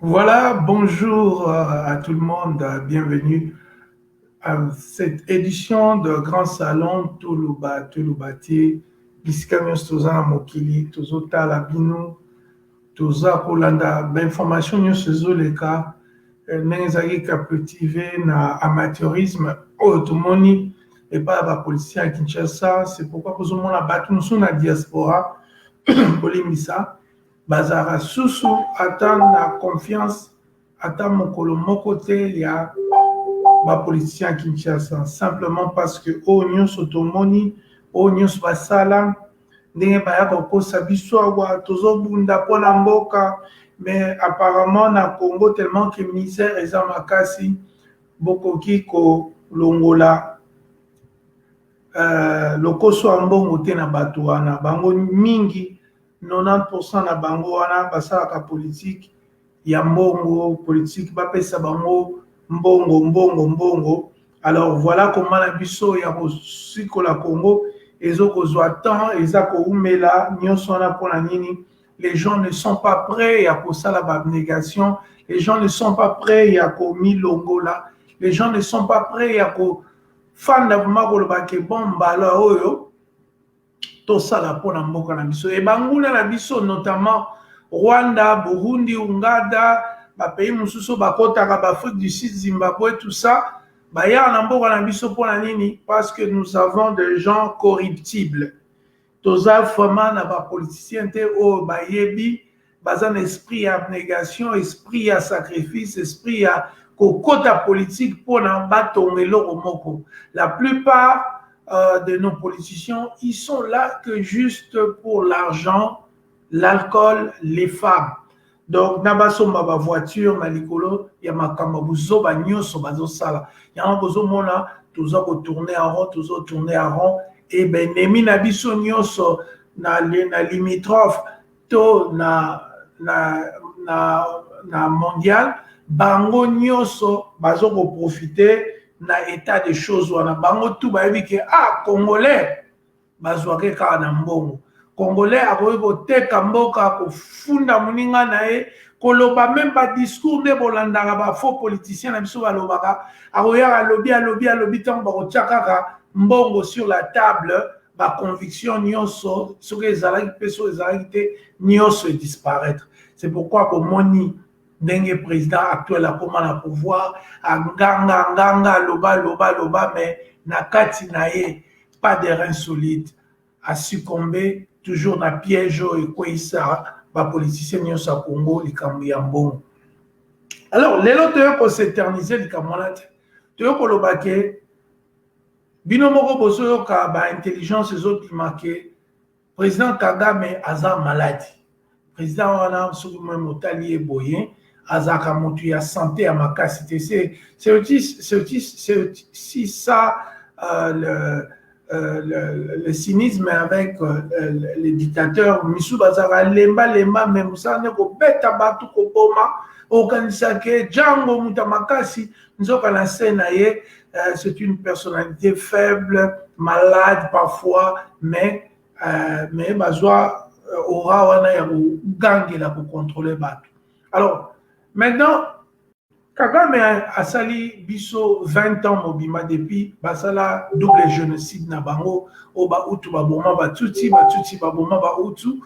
Voilà, bonjour à tout le monde, bienvenue à cette édition de Grand Salon Touloubati, bisika nyonso toza na mokili, tozotala bino, toza kolanda bainformation nyonso ezoleka ndenge ezalaki captive na amateurisme oyo tomoni epai ya bapoliticien ya Kinshasa. C'est pourquoi kozomona bato mosusu na diaspora kolimbisa bazara susu ata na confiance ata mokolo moko te ya bapoliticien ya Kinshasa, simplement parce que oyo nyonso tomoni, oyo nyonso basala ndenge bayaka kokosa biso awa tozobunda mpona mboka. Mais apparemment na Congo, tellement que misère eza makasi, bokoki kolongola lokoso ya mbongo te na bato wana. Bango mingi 90% na bango wana basalaka politique ya mbongo, politique bapesa bango mbongo. Alors voilà comment na biso ya kosikola Congo ezokozwa temps, eza koumela nyonso wana mpona nini. Les gens ne sont pas prêts à kosala abnégation, les gens ne sont pas prêts à komilongola, les gens ne sont pas prêts à kofanda vraiment koloba ke bon mbala oyo tosala mpona mboka na biso. Et banguna na biso, notamment Rwanda, Burundi, Uganda, bapays mosusu bakotaka b'Afrique du Sud, Zimbabwe, tout ça, baya na mboka na biso mpona nini? Parce que nous avons des gens corruptibles. Toza vraiment na bapoliticien te oyo bayebi baza na esprit ya abnégation, esprit ya sacrifice, esprit ya kokota politique mpona batonga eloko moko. La plupart de nos politiciens, ils sont là que juste pour l'argent, l'alcool, les femmes. Donc, nabasomba ba voiture na likolo ya makamba buzoba nyonso bazosala. Yango bozomona toza ko tourner en rond, et ben nemi na biso nyonso na limitrophe to na mondial, bango nyonso bazoko profiter na état de choses wana. Bango tout bayebi ke congolais bazwake kaka na mbongo. Congolais akoki koteka mboka, kofunda moninga na ye, koloba même ba discours nde bolandaka ba faux politiciens na biso balobaka, akoyaka alobi ntango bakotia kaka mbongo sur la table, ba conviction nyonso soki ezalaki mpe soki ezalaki te nyonso disparaître. C'est pourquoi bomoni ndenge président actuel akoma na pouvoir nganga loba, mais na kati na ye pas de rein solide, a succombé toujours na piège oyo ekweyisa bapoliticien nyonso ya Congo likambo ya mbongo. Alors lelo toyo koséternize likambo wana te, toyo koloba ke bino moko bozoyoka baintelligence ezobima ke président Kagame aza maladi. Président wana soki mwe motali ye boye azaka motu ya santé ya makasi te. C'est aussi ça le cynisme avec les dictateurs. Misu bazaka lemba me musane ko beta batu ko boma okanisa ke jango muta makasi nzoka na scène ye. C'est une personnalité faible, malade parfois, mais bazwa aura wana ya kogangela ko contrôler batu. Alors maintenant Kagame asali biso 20 ans mobima depuis basala double génocide na bango o ba utu baboma batuti baboma ba utu.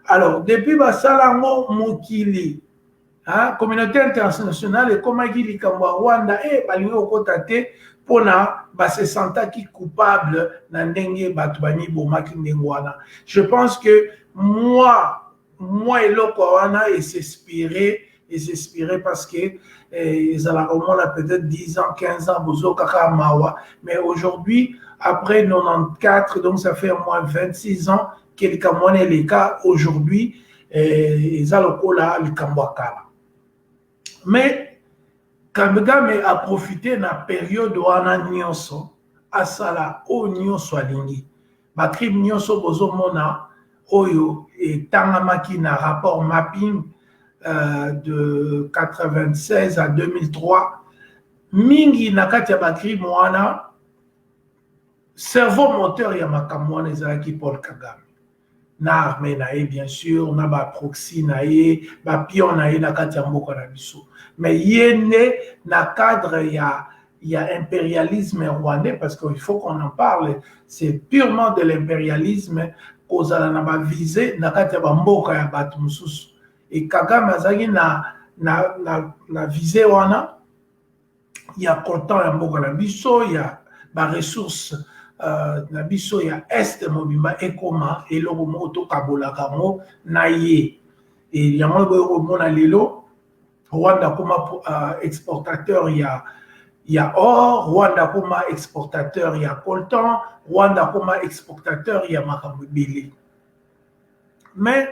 Alors depuis basala ngo mokili, communauté internationale ekomaki likambo ya Rwanda balingi kokota te mpona base sentaki coupable na ndenge bato bamibomaki ndenge wana. Je pense que moi eloko wana s'espérer parce que ezalaka omona peut-être 10 ans, 15 ans, bozo kaka mawa. Mais aujourd'hui, après 94, donc ça fait au moins 26 ans que likambo wana eleka aujourd'hui, eza lokola likambo akala. Mais Kagame a profité na période wana nyonso asala o nyonso alingi. Ba crime nyonso bozomona oyo etangamaki na rapport mapping de 96 à 2003, mingi na kati ya bacrime wana cerveau moteur ya makambo wana ezalaki Paul Kagame. na armée na ye bien sûr, na ba proxy na ye, ba pion na ye na kati ya mboka na biso. Mais ye ne na cadre ya impérialisme rwandais, parce qu'il faut qu'on en parle, c'est purement de l'impérialisme kozala na ba visée na kati ya ba mboka ya bato mosusu. Et Kagame azali na visée wana, il y a coltan ya mboka na biso, il y a ba ressources na biso ya est mobimba ekoma eloko moko tokabolaka ngo na ye. Et yango boyomona lelo Rwanda koma exportateur ya or, Rwanda koma exportateur ya coltan, Rwanda koma exportateur ya makambo ebele. Mais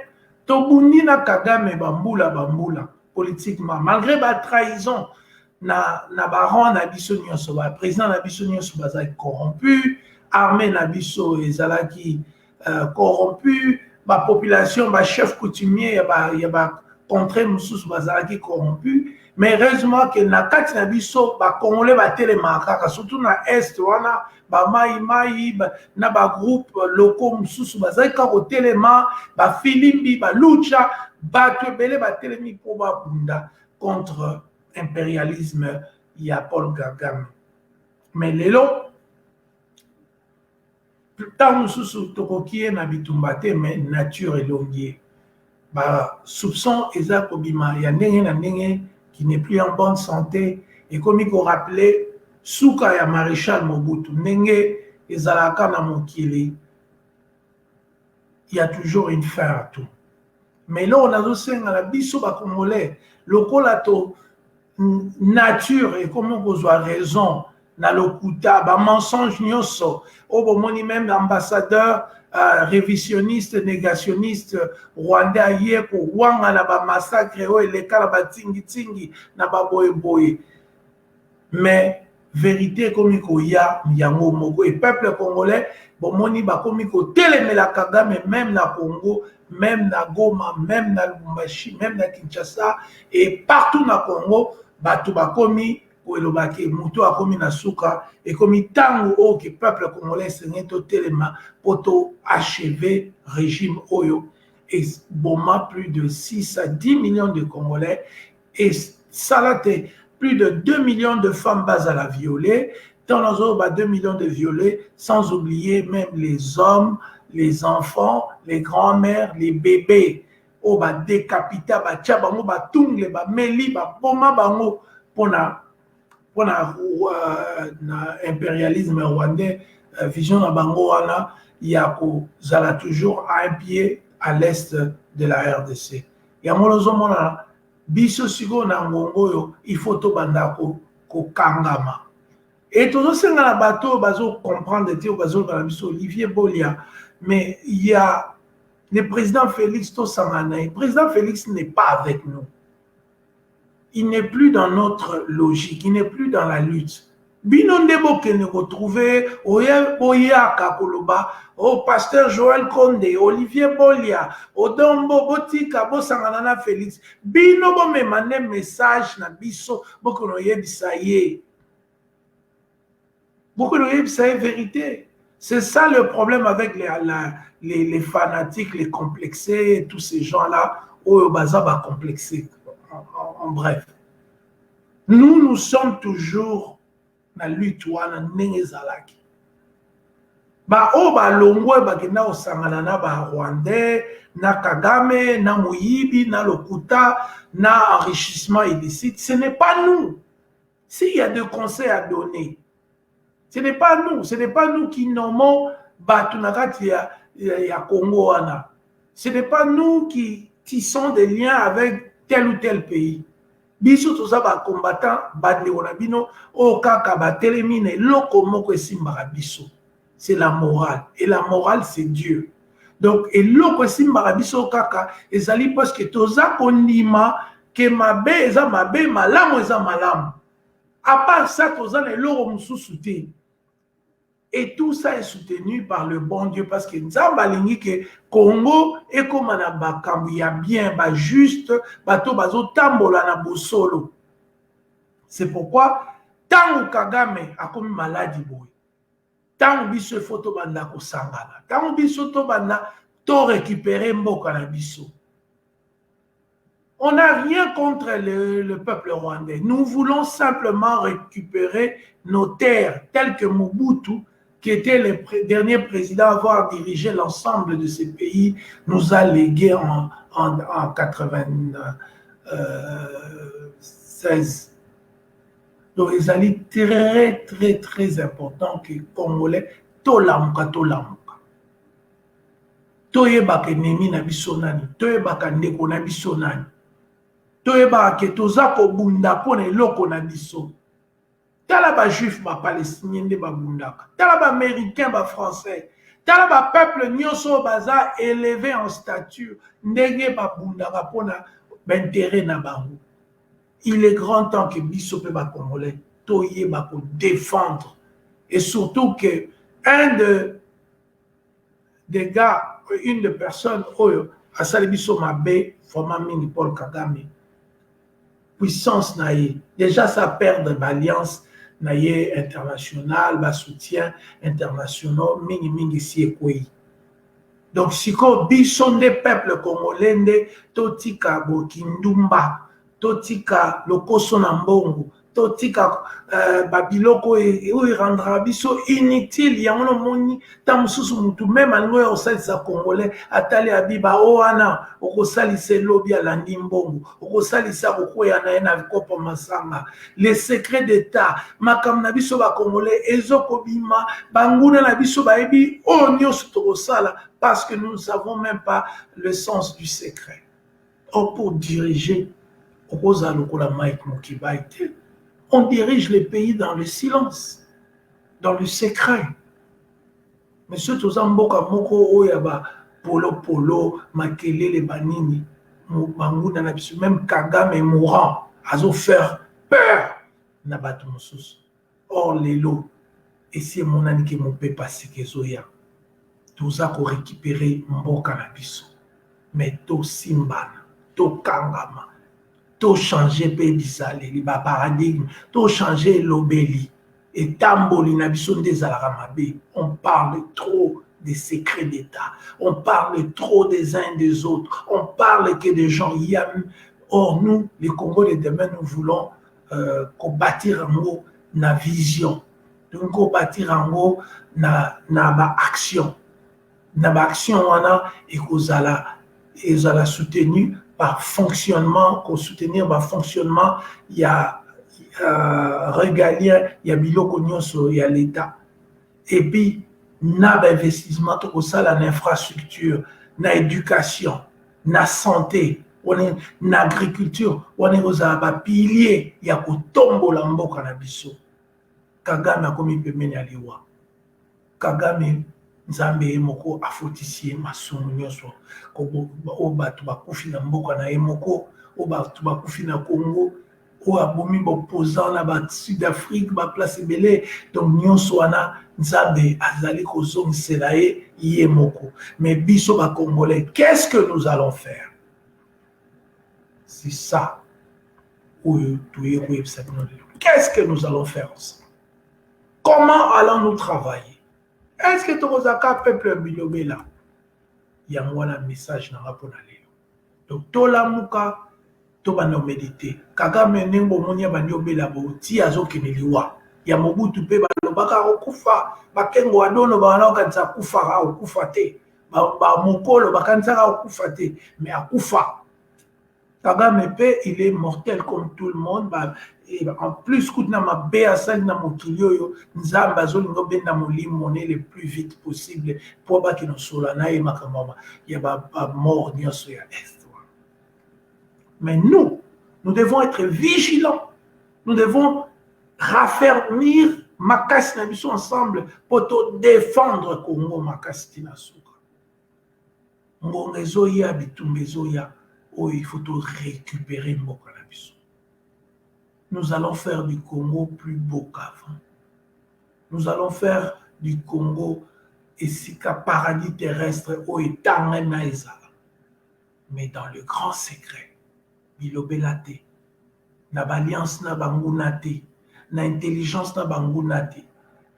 tobundi na Kagame bambula politiquement, malgré ba trahison na baron na biso nyonso, ba président na biso nyonso bazali corrompu, armée na biso ezalaki corrompu, ba population, ba chef coutumier ya ba contrée mosusu bazalaki corrompu. Mais heureusement que na kati na biso ba congolais batelema kaka, surtout na est wana ba mai na ba groupe locaux mosusu bazalaki kaka telema, ba filimbi ba lucha bato ebele batelemi po babunda contre impérialisme ya Paul Kagame. Mais lelo ntango mosusu tokoki ye na bitumba te, mais nature elongi ba soupçon eza kobima ya ndenge na ndenge qui n'est plus en bonne santé, et comme il faut rappeler suka ya maréchal Mobutu ndenge ezalaka na mokili, il y a toujours une fin à tout. Mais là on a zosenga la biso ba congolais lokola to nature et comment vous avez raison na lokuta ba mensonge nyonso o bomoni même ambassadeur révisionniste négationniste rwandais hier ko wanga na ba massacre o eleka na ba tingi na ba boye. Mais vérité comme ko ya yango moko et peuple congolais bomoni ba komi ko telemela Kagame même na Congo, même na Goma, même na Lubumbashi, même na Kinshasa et partout na Congo bato bakomi elobaki mutu akomi na suka et komi tango o que peuple congolais sengeto telema poto achever régime oyo et boma plus de 6 à 10 millions de Congolais et salate plus de 2 millions de femmes bas à la violer, dans nos autres 2 millions de violés, sans oublier même les hommes, les enfants, les grands-mères, les bébés o ba décapita ba tia bango ba tungle ba meli ba boma bango pona na impérialisme rwandais vision na bango wana ya ko zala toujours à un pied à l'est de la RDC. Ya molozo mona biso siko na ngongo yo il faut to banda ko kangama. Et tozo senga na bato bazo comprendre te bazo na biso Olivier Bolia, mais il y a le président Félix Tosangana. Le président Félix n'est pas avec nous. Il n'est plus dans notre logique, il n'est plus dans la lutte. Bino ndebo ke ne retrouver Oya Kakoloba, au pasteur Joël Kondé, Olivier Bolia, Odombo Botika Bosangana na Félix. Bino bo me mane message na biso boko no yebisa ye. Boko no yebisa ye vérité. C'est ça le problème avec les fanatiques, les complexés, tous ces gens-là, au bazaba complexés. En bref, nous sommes toujours dans la lutte wana ndenge ezalaki. Ba o ba longwe ba kena osangana na ba Rwandais, na Kagame, na Moyibi, na lokuta, na enrichissement illicite, ce n'est pas nous. S'il y a des conseils à donner, ce n'est pas nous qui nommons Batunakati ya Congo wana. Ce n'est pas nous qui tissons des liens avec tel ou tel pays. Biso toza ba combattant bande ona bino o kaka ba telemine loko moko esimbaka biso. C'est la morale et la morale c'est Dieu. Donc et loko esimbaka biso kaka ezali parce que toza kondima ke mabe eza mabe malamu eza malamu. À part ça toza na loko mususu te. Et tout ça est soutenu par le bon Dieu parce que Nzamba lingi que Congo est comme na bakambu ya bien, ba juste, bato bazo tambola na bosolo. C'est pourquoi tant Kagame a comme maladie boy. Tant biso photo banda ko sangana. Tant biso to banda to récupérer mboka na biso. On n'a rien contre le peuple rwandais. Nous voulons simplement récupérer nos terres, telles que Mobutu, qui était le dernier président à avoir dirigé l'ensemble de ces pays, nous a légué en 1996. Donc, ils allaient très, très, très important que les Congolais, tolamuka. Toyebaka nemi na biso nani, toyebaka ndeko na biso nani. Toyeba ke toza kobunda pona eloko na biso. Tala ba juif ba palestinien nde babundaka. Tala ba américain ba français. Tala ba peuple nyonso baza élevé en stature ndenge babundaka pona intérêt na bango. Il est grand temps que biso pe ba congolais toyeba ko défendre et surtout que des gars, une des personnes oyo asali biso mabe vraiment mingi Paul Kagame. Puissance naïe. Déjà, ça perd de l'alliance naïe internationale, bas soutien international, mingi si ekoi. Donc, si ko bison des peuples congolais, totika bokindumba, totika lokoso na mbongo, totika babiloko où rendra biso inutile ya mono moni tamususu mutu même alingo ya osalisa congolais atali abiba owana okosalisa lobi alandi mbongo okosalisa kokoya na ye na kopo masanga les secrets d'état makambo na biso ba congolais ezokobima banguna na biso bayebi o nyonso tokosala parce que nous ne savons même pas le sens du secret. Or pour diriger okoza lokola Mike Mokiba ite on dirige les pays dans le silence, dans le secret. Monsieur Tozamboka Moko Oyaba, Polo, Makelele Banini, Manguna Nabisu, même Kagame est mourant, Azo faire peur, Nabato Moussous. Or, les lots, et c'est mon ami qui m'ont fait passer que Zoya. Toza ko récupérer Mboka Nabisu. Mais to Simbana, to Kangama. To changer pe bisale li ba paradigme to changer l'obéli et tamboli na biso ndezala mabe. On parle trop des secrets d'état, on parle trop des uns des autres, on parle que des gens y a. Or nous les Congolais demain nous voulons bâtir en haut na vision, donc bâtir en haut na ba action wana et kozala soutenu par fonctionnement, pour soutenir par fonctionnement, il y a régalien, il y a biloko nyonso, il y a l'État. Et puis, na investissement, tout ça, l'infrastructure, na éducation, na santé, na agriculture, on est aux piliers, il y a kotombo la mboka na biso. Kagame a komi pemeni aliwa. Kagame Nzambe moko afotisie masumu nyonso ko batu bakufi na mboka na moko o batu bakufi na Congo o abomi opposant na ba Sud-Afrique ba place belé donc nyonso wana Nzambe azali kozongisela ye moko. Mais biso ba congolais, qu'est-ce que nous allons faire? C'est ça. Qu'est-ce que nous allons faire ensemble? Comment allons-nous travailler? Est-ce que tu as un peuple bilobé là? Il y a un message dans la rapport. Donc, tout la mouka, tout va nous méditer. Kagame nengo monia banyobe la bo ti azo kiniliwa. Ya Mobutu pe ba baka okufa, bakengo adono ba na kanza kufa ha okufa te. Ba mokolo bakanza okufa te, mais akufa. Kagame pe il est mortel comme tout le monde. Et en plus, quand on a bien assailli dans mon kilio, nous avons besoin de mon le plus vite possible pour que nous soyons là et il y a pas mort ni est. Mais nous devons être vigilants. Nous devons raffermir Makasi Nabiso ensemble pour défendre Congo Makasi Tinasuka. Ngongezoya bitumbezoya, oh il faut tout récupérer Mboka Nabiso. Nous allons faire du Congo plus beau qu'avant. Nous allons faire du Congo un paradis terrestre au étang naïsa. Mais dans le grand secret, bilobelate, na alliance na bangunate, na intelligence na bangunate,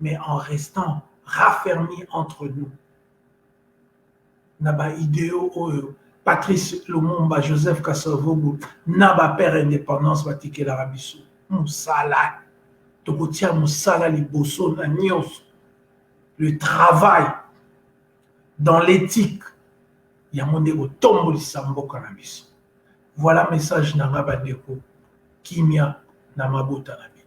mais en restant raffermis entre nous. na ba idéo oyo Patrice Lumumba, Joseph Kasavubu, na ba père indépendance batikelaka biso mosala tokotia mosala liboso na nyonso, le travail dans l'éthique yango nde kotombolisa mboka na biso. Voilà message na nga bandeko, kimia na mabota na biso.